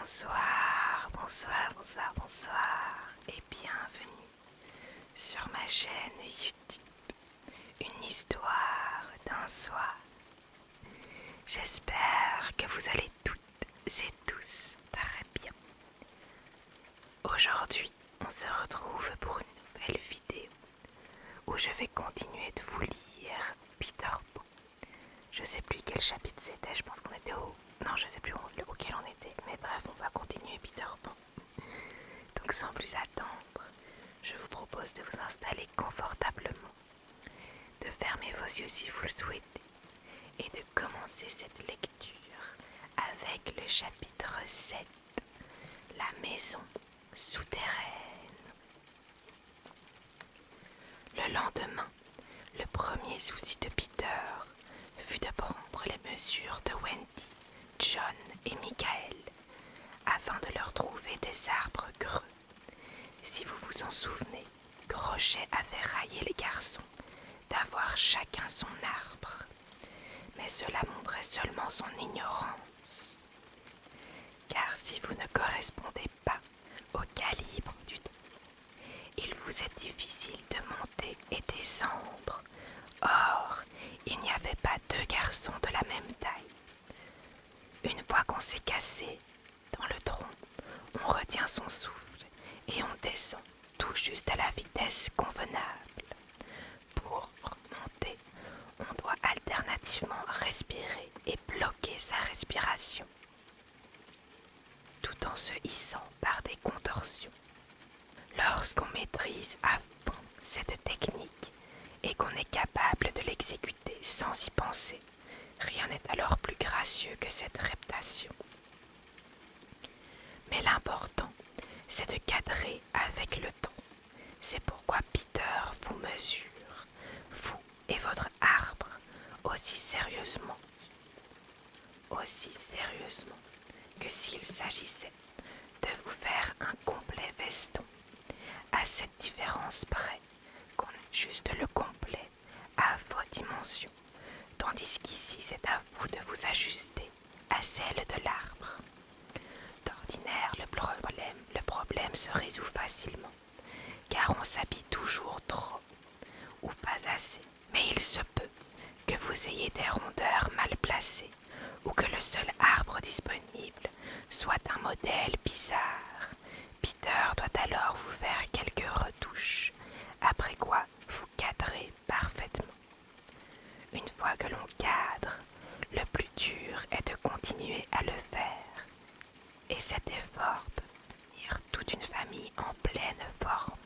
Bonsoir, bonsoir, bonsoir, bonsoir et bienvenue sur ma chaîne YouTube, une histoire d'un soir. J'espère que vous allez toutes et tous très bien. Aujourd'hui, on se retrouve pour une nouvelle vidéo où je vais continuer de vous lire Peter Pan. Je sais plus quel chapitre c'était, je pense qu'on était au... Non, je sais plus auquel on était, mais bref, on va continuer Peter Pan. Donc sans plus attendre, je vous propose de vous installer confortablement, de fermer vos yeux si vous le souhaitez, et de commencer cette lecture avec le chapitre 7, la maison souterraine. Le lendemain, le premier souci de Peter fut de prendre les mesures de Wendy, John et Michael, afin de leur trouver des arbres creux. Si vous vous en souvenez, Crochet avait raillé les garçons d'avoir chacun son arbre, mais cela montrait seulement son ignorance. Car si vous ne correspondez pas au calibre du don, il vous est difficile de monter et descendre. Or, il n'y avait pas deux garçons de la même taille. Une fois qu'on s'est cassé dans le tronc, on retient son souffle et on descend tout juste à la vitesse convenable. Pour monter, on doit alternativement respirer et bloquer sa respiration, tout en se hissant par des contorsions. Lorsqu'on maîtrise à fond cette technique et qu'on est capable de l'exécuter sans y penser, rien n'est alors plus gracieux que cette reptation. Mais l'important, c'est de cadrer avec le temps. C'est pourquoi Peter vous mesure, vous et votre arbre, aussi sérieusement que s'il s'agissait de vous faire un complet veston, à cette différence près qu'on ajuste le complet à vos dimensions, tandis qu'ici c'est à vous de vous ajuster à celle de l'arbre. D'ordinaire, le problème se résout facilement, car on s'habille toujours trop, ou pas assez. Mais il se peut que vous ayez des rondeurs mal placées, ou que le seul arbre disponible soit un modèle bizarre. Peter doit alors vous faire quelques retouches, après quoi vous cadrez parfaitement. Une fois que l'on cadre, le plus dur est de continuer à le faire, et cet effort peut tenir toute une famille en pleine forme,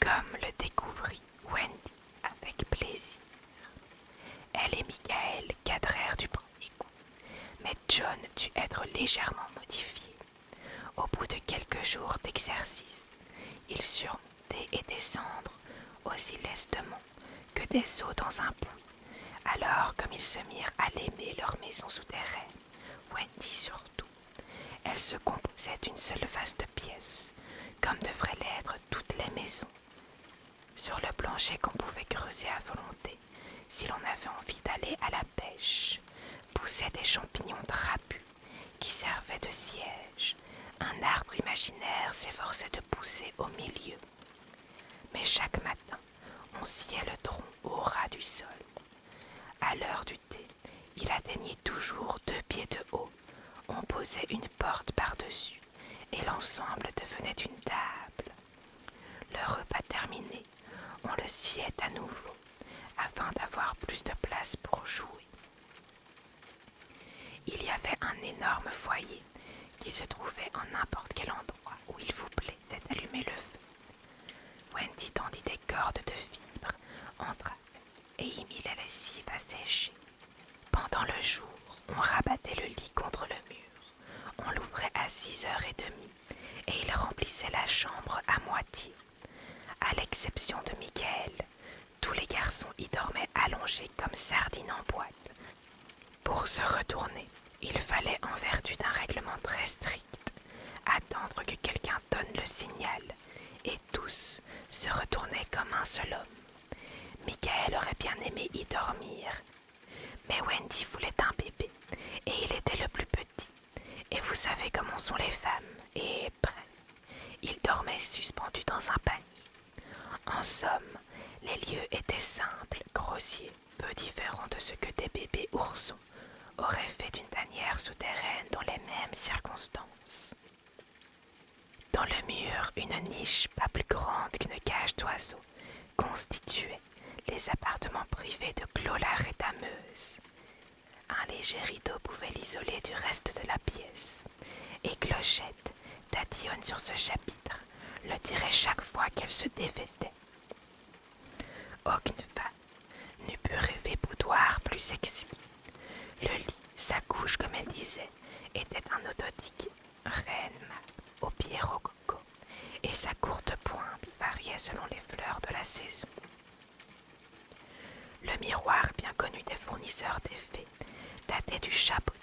comme le découvrit Wendy avec plaisir. Elle et Michael cadrèrent du premier coup, mais John dut être légèrement modifié. Au bout de quelques jours d'exercice, ils surent monter et descendre aussi lestement que des sauts dans un puits. Alors, comme ils se mirent à l'aimer leur maison souterraine, Wendy surtout, elle se composait d'une seule vaste pièce, comme devraient l'être toutes les maisons. Sur le plancher qu'on pouvait creuser à volonté, si l'on avait envie d'aller à la pêche, poussaient des champignons drapus qui servaient de siège. Un arbre imaginaire s'efforçait de pousser au milieu. Mais chaque matin, on sciait le tronc au ras du sol. À l'heure du thé, il atteignait toujours 2 pieds de haut. On posait une porte par-dessus, et l'ensemble devenait une table. Le repas terminé, on le sciait à nouveau, afin d'avoir plus de place pour jouer. Il y avait un énorme foyer qui se trouvait en n'importe quel endroit où il vous plaisait d'allumer le feu. Wendy tendit des cordes de fibres entre et y mit la lessive à sécher. Pendant le jour, on rabattait le lit contre le mur. On l'ouvrait à 6h30 et il remplissait la chambre à moitié. À l'exception de Michael, tous les garçons y dormaient allongés comme sardines en boîte. Pour se retourner, il fallait, en vertu d'un règlement très strict, attendre que quelqu'un donne le signal, et tous se retournaient comme un seul homme. Michael aurait bien aimé y dormir, mais Wendy voulait un bébé, et il était le plus petit. Et vous savez comment sont les femmes, et prêts. Ils dormaient suspendus dans un panier. En somme, les lieux étaient simples, grossiers, peu différents de ce que des bébés oursons auraient fait d'une tanière souterraine dans les mêmes circonstances. Dans le mur, une niche pas plus grande qu'une cage d'oiseaux constituait les appartements privés de Clola Rétameuse. Un léger rideau pouvait l'isoler du reste de la pièce, et Clochette, tatillonne sur ce chapitre, le dirait chaque fois qu'elle se dévêtait. Aucune femme n'eût pu rêver boudoir plus exquis. Le lit, sa couche comme elle disait, était un autotique reine au pied rococo, et sa courte pointe variait selon les fleurs de la saison. Le miroir bien connu des fournisseurs d'effets datait du chapeauté.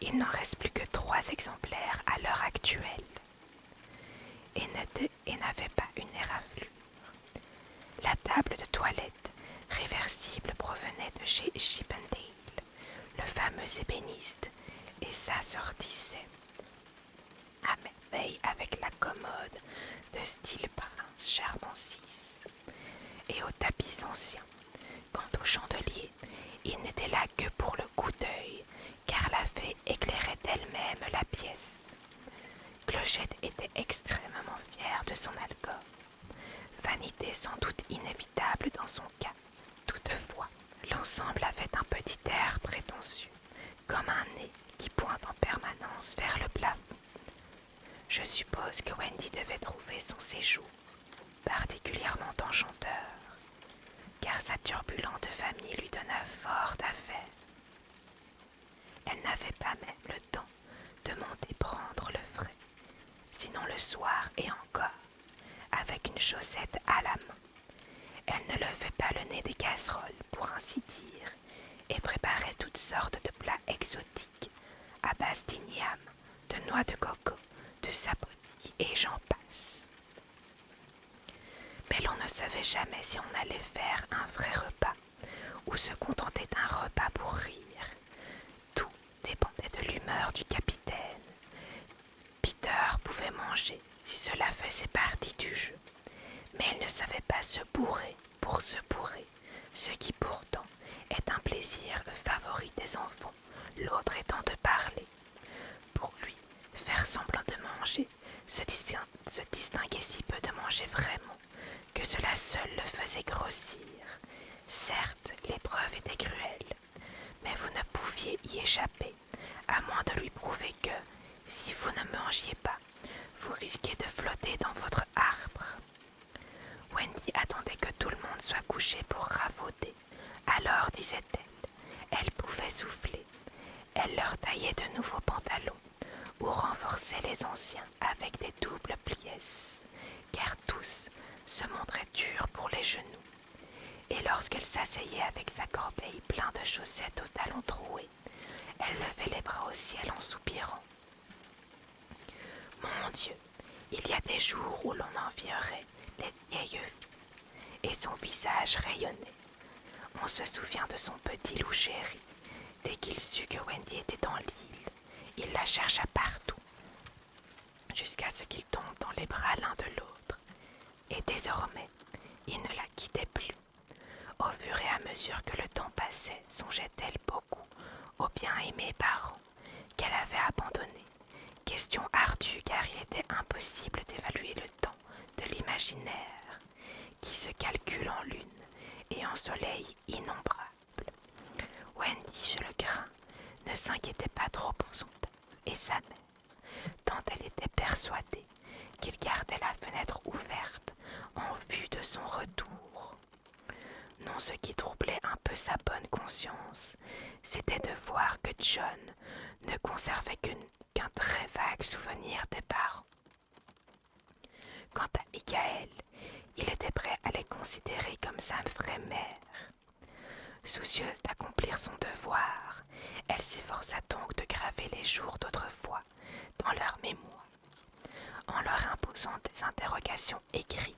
Il n'en reste plus que 3 exemplaires à l'heure actuelle, et n'avait pas une éraflure. La table de toilette réversible provenait de chez Chippendale, le fameux ébéniste, et s'assortissait à merveille avec la commode de style prince Charmant VI et aux tapis anciens. Quant au chandelier, il n'était là que pour le coup d'œil, car la fée éclairait elle-même la pièce. Clochette était extrêmement fière de son alcôve, vanité sans doute inévitable dans son cas. Toutefois, l'ensemble avait un petit air prétentieux, comme un nez qui pointe en permanence vers le plafond. Je suppose que Wendy devait trouver son séjour particulièrement enchanteur, car sa turbulente famille lui donna fort d'affaires. Elle n'avait pas même le temps de monter prendre le frais, sinon le soir et encore, avec une chaussette à la main. Elle ne levait pas le nez des casseroles, pour ainsi dire, et préparait toutes sortes de plats exotiques, à base d'igname, de noix de coco, de sapoti et j'en passe. Mais l'on ne savait jamais si on allait faire un vrai repas, ou se contenter d'un repas pour rire. Tout dépendait de l'humeur du capitaine. Peter pouvait manger si cela faisait partie du jeu, mais il ne savait pas se bourrer pour se bourrer, ce qui pourtant est un plaisir favori des enfants, l'autre étant de parler. Pour lui, faire semblant de manger se distinguait si peu de manger vraiment, que cela seul le faisait grossir. Certes, l'épreuve était cruelle, mais vous ne pouviez y échapper, à moins de lui prouver que, si vous ne mangiez pas, vous risquiez de flotter dans votre arbre. Wendy attendait que tout le monde soit couché pour ravauder. Alors, disait-elle, elle pouvait souffler. Elle leur taillait de nouveaux pantalons ou renforçait les anciens avec des doubles pliesses, car tous se montraient durs pour les genoux. Et lorsqu'elle s'asseyait avec sa corbeille pleine de chaussettes aux talons troués, elle levait les bras au ciel en soupirant. Mon Dieu, il y a des jours où l'on envierait les vieilles filles, et son visage rayonnait. On se souvient de son petit loup chéri. Dès qu'il sut que Wendy était dans l'île, il la chercha partout, jusqu'à ce qu'il tombe dans les bras l'un de l'autre. Et désormais, il ne la quittait plus. Au fur et à mesure que le temps passait, songeait-elle beaucoup aux bien-aimés parents qu'elle avait abandonnés. Question ardue car il était impossible d'évaluer le temps de l'imaginaire, qui se calcule en lune et en soleil innombrables. Wendy, je le crains, ne s'inquiétait pas trop pour son père et sa mère, tant elle était persuadée qu'il gardait la fenêtre ouverte en vue de son retour. Non, ce qui troublait un peu sa bonne conscience, c'était de voir que John ne conservait qu'un très vague souvenir des parents. Quant à Michael, il était prêt à les considérer comme sa vraie mère. Soucieuse d'accomplir son devoir, elle s'efforça donc de graver les jours d'autrefois dans leur mémoire, en leur imposant des interrogations écrites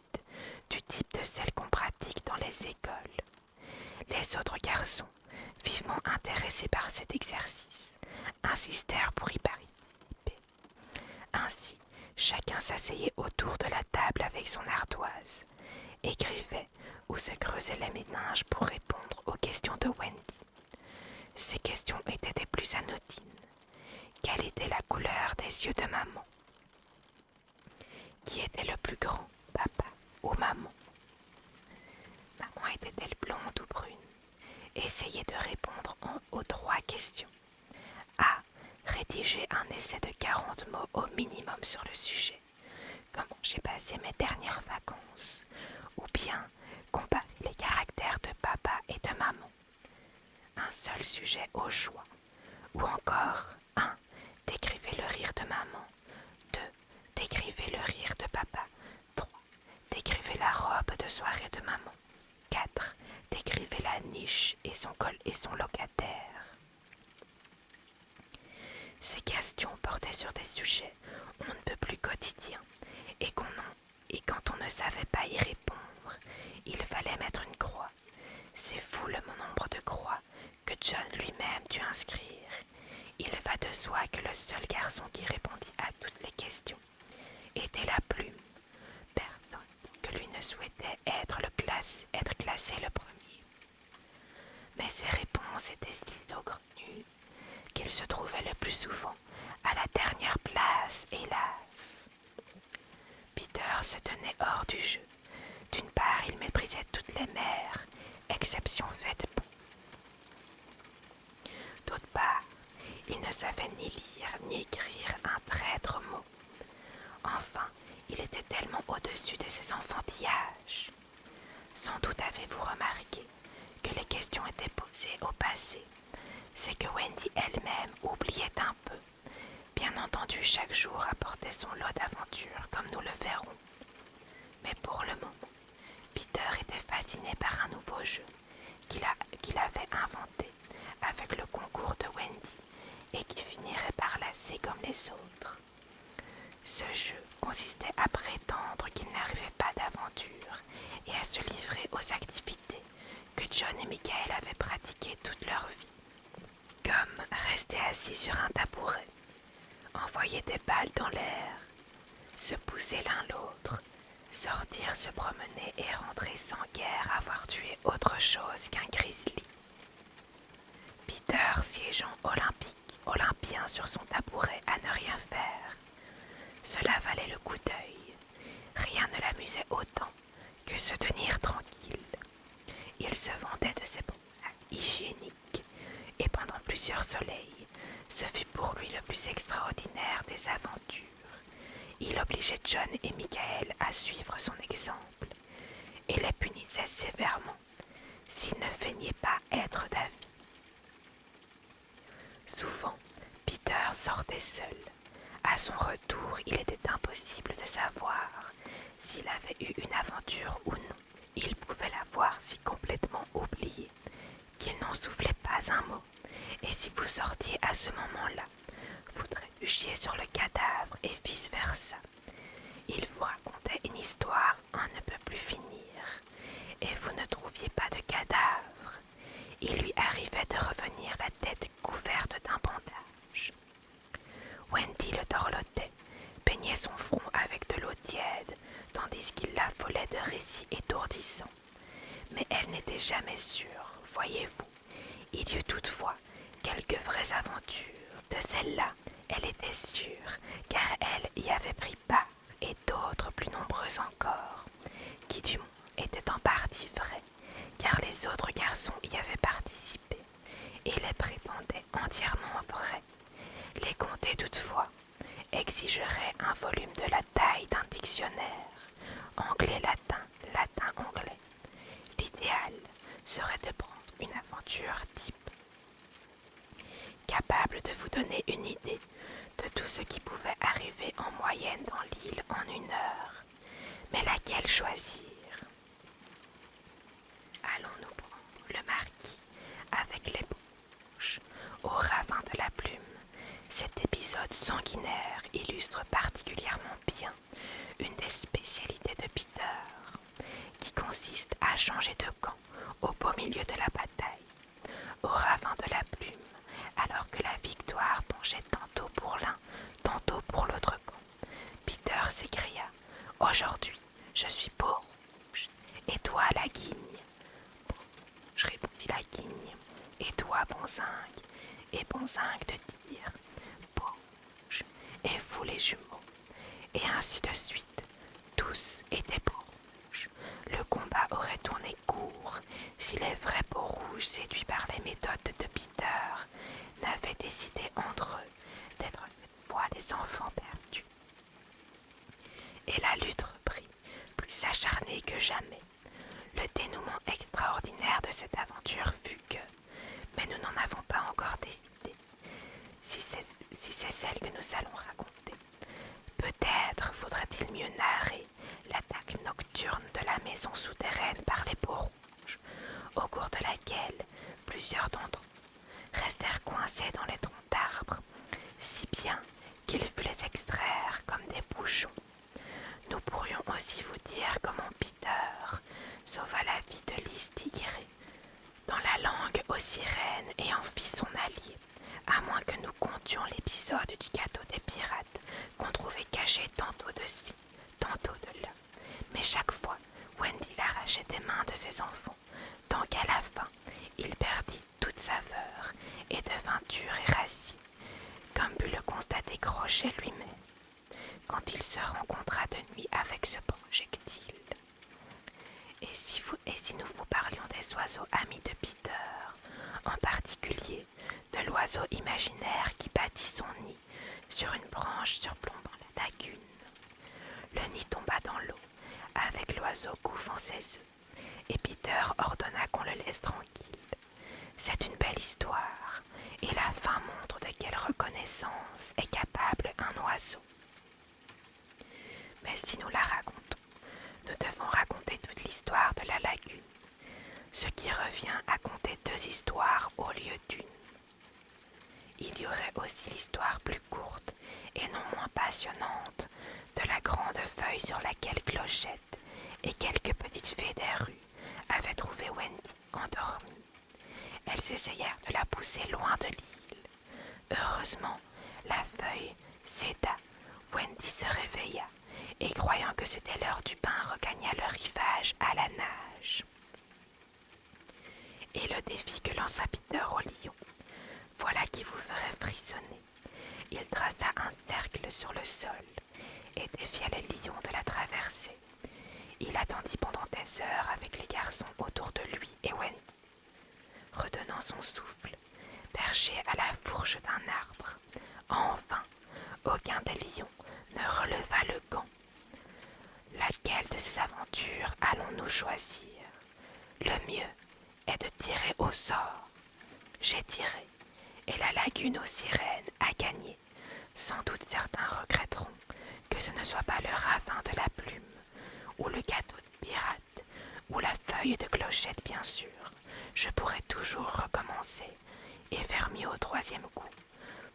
du type de celles qu'on pratique dans les écoles. Les autres garçons, vivement intéressés par cet exercice, insistèrent pour y participer, Ainsi, chacun s'asseyait autour de la table avec son ardoise, écrivait ou se creusait les méninges pour répondre aux questions de Wendy. Ces questions étaient des plus anodines. Quelle était la couleur des yeux de maman? Qui était le plus grand, papa ou maman? Maman était-elle blonde ou brune? Essayez de répondre aux 3 questions. A. Rédiger un essai de 40 mots au minimum sur le sujet. Comment j'ai passé mes dernières vacances? Ou bien comparer les caractères de papa et de maman. Un seul sujet au choix. Ou encore 1. Décrivez le rire de maman. 2. Décrivez le rire de papa. 3. Décrivez la robe de soirée de maman. 4. Décrivez la niche et son locataire. Ces questions portaient sur des sujets on ne peut plus quotidiens et quand on ne savait pas y répondre, il fallait mettre une croix. C'est fou le nombre de croix que John lui-même dut inscrire. Il va de soi que le seul garçon qui répondit à toutes les questions était la plume. Personne que lui ne souhaitait être classé le premier. Mais ses réponses étaient si saugrenues qu'il se trouvait le plus souvent à la dernière place, hélas. Peter se tenait hors du jeu. D'une part, il méprisait toutes les mères, exception faite pour. D'autre part, il ne savait ni lire ni écrire un traître mot. Enfin, il était tellement au-dessus de ses enfantillages. Sans doute avez-vous remarqué que les questions étaient posées au passé. C'est que Wendy elle-même oubliait un peu. Bien entendu, chaque jour apportait son lot d'aventures, comme nous le verrons. Mais pour le moment, Peter était fasciné par un nouveau jeu qu'il avait inventé avec le concours de Wendy et qui finirait par lasser comme les autres. Ce jeu consistait à prétendre qu'il n'arrivait pas d'aventure et à se livrer aux activités que John et Michael avaient pratiquées toute leur vie, comme rester assis sur un tabouret, envoyer des balles dans l'air, se pousser l'un l'autre, sortir se promener et rentrer sans guère avoir tué autre chose qu'un grizzly. Peter siégeant olympien sur son tabouret à ne rien faire. Cela valait le coup d'œil. Rien ne l'amusait autant que se tenir tranquille. Il se vantait de ses promenades hygiéniques et pendant plusieurs soleils, ce fut pour lui le plus extraordinaire des aventures. Il obligeait John et Michael à suivre son exemple et les punissait sévèrement s'ils ne feignaient pas être d'avis. Souvent, Peter sortait seul. À son retour, il était impossible de savoir s'il avait eu une aventure ou non. Il pouvait l'avoir si complètement oubliée qu'il n'en soufflait pas un mot. Et si vous sortiez à ce moment-là, vous trébuchiez sur le cadavre et vice-versa. Il vous racontait une histoire en ne peut plus finir, et vous ne trouviez pas de cadavre. Il lui arrivait de revenir la tête couverte d'un bandage. Wendy le dorlotait, peignait son front avec de l'eau tiède, tandis qu'il l'affolait de récits étourdissants. Mais elle n'était jamais sûre, voyez-vous. Il y eut toutefois quelques vraies aventures. De celles-là, elle était sûre, car elle y avait pris part, et d'autres plus nombreuses encore, qui du moins étaient en partie vraies, car les autres garçons y avaient participé, et les prétendaient entièrement vraies. Les compter toutefois exigerait un volume de la taille d'un dictionnaire, anglais-latin, latin-anglais. L'idéal serait de prendre une aventure type, capable de vous donner une idée de tout ce qui pouvait arriver en moyenne dans l'île en 1 heure. Mais laquelle choisir? Allons-nous prendre le marquis avec les bouches au ravin de la plume? Cet épisode sanguinaire illustre particulièrement bien une des spécialités de Peter, qui consiste à changer de camp au beau milieu de la bataille, au ravin de la plume, alors que la victoire penchait tantôt pour l'un, tantôt pour l'autre camp, Aujourd'hui, je suis peau rouge. Et toi, la guigne? Je répondit la guigne. Et toi, Bonzingue? Et Bonzingue de dire peau rouge. Et vous, les jumeaux? Et ainsi de suite. Tous étaient peau rouge. Le combat aurait tourné court si les vrais peaux rouges, séduits par les méthodes de Peter, n'avaient décidé entre eux d'être cette fois les enfants perdus. Et la lutte reprit, plus acharnée que jamais. Le dénouement extraordinaire de cette aventure fut que, mais nous n'en avons pas encore décidé, si c'est celle que nous allons raconter. Peut-être faudrait-il mieux narrer l'attaque nocturne de la maison souterraine par les peaux rouges, au cours de laquelle plusieurs d'entre eux restèrent coincés dans les troncs d'arbres, si bien qu'il fut les extraire comme des bouchons. Nous pourrions aussi vous dire comment Peter sauva la vie de Lys Tigré dans la langue aux sirènes et en fit son allié, à moins que nous comptions l'épisode du gâteau des pirates qu'on trouvait caché tantôt de ci, tantôt de là. Mais chaque fois, Wendy l'arrachait des mains de ses enfants, tant qu'à la fin, il perdit toute saveur et devint dur et rassis, comme put le constater Crochet lui-même, quand il se rencontra de nuit avec ce projectile. Et si nous vous parlions des oiseaux amis de Peter, en particulier de l'oiseau imaginaire qui bâtit son nid sur une branche surplombant la lagune? Le nid tomba dans l'eau, avec l'oiseau couvrant ses œufs, et Peter ordonna qu'on le laisse tranquille. C'est une belle histoire, et la fin montre de quelle reconnaissance est capable un oiseau. Mais si nous la racontons, nous devons raconter toute l'histoire de la lagune, ce qui revient à conter 2 histoires au lieu d'une. Il y aurait aussi l'histoire plus courte et non moins passionnante de la grande feuille sur laquelle Clochette et quelques petites fées des rues avaient trouvé Wendy endormie. Elles essayèrent de la pousser loin de l'île. Heureusement, la feuille céda. Wendy se réveilla et, croyant que c'était l'heure du bain, regagna le rivage à la nage. Et le défi que lança Peter au lion, voilà qui vous ferait frissonner. Il traça un cercle sur le sol et défia le lion de la traverser. Il attendit pendant des heures avec les garçons autour de lui et Wendy, retenant son souffle, perché à la fourche d'un arbre. Enfin, aucun des lions ne releva le gant. Laquelle de ces aventures allons-nous choisir? Le mieux est de tirer au sort. J'ai tiré, et la lagune aux sirènes a gagné. Sans doute certains regretteront que ce ne soit pas le ravin de la plume, ou le gâteau de pirate, ou la feuille de Clochette bien sûr. Je pourrais toujours recommencer et faire mieux au 3e coup.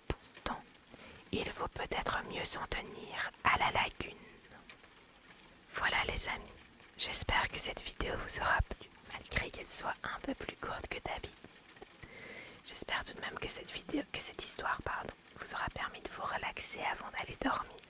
Pourtant, il vaut peut-être mieux s'en tenir à la lagune. Voilà les amis, j'espère que cette vidéo vous aura plu, malgré qu'elle soit un peu plus courte que d'habitude. J'espère tout de même que cette histoire vous aura permis de vous relaxer avant d'aller dormir.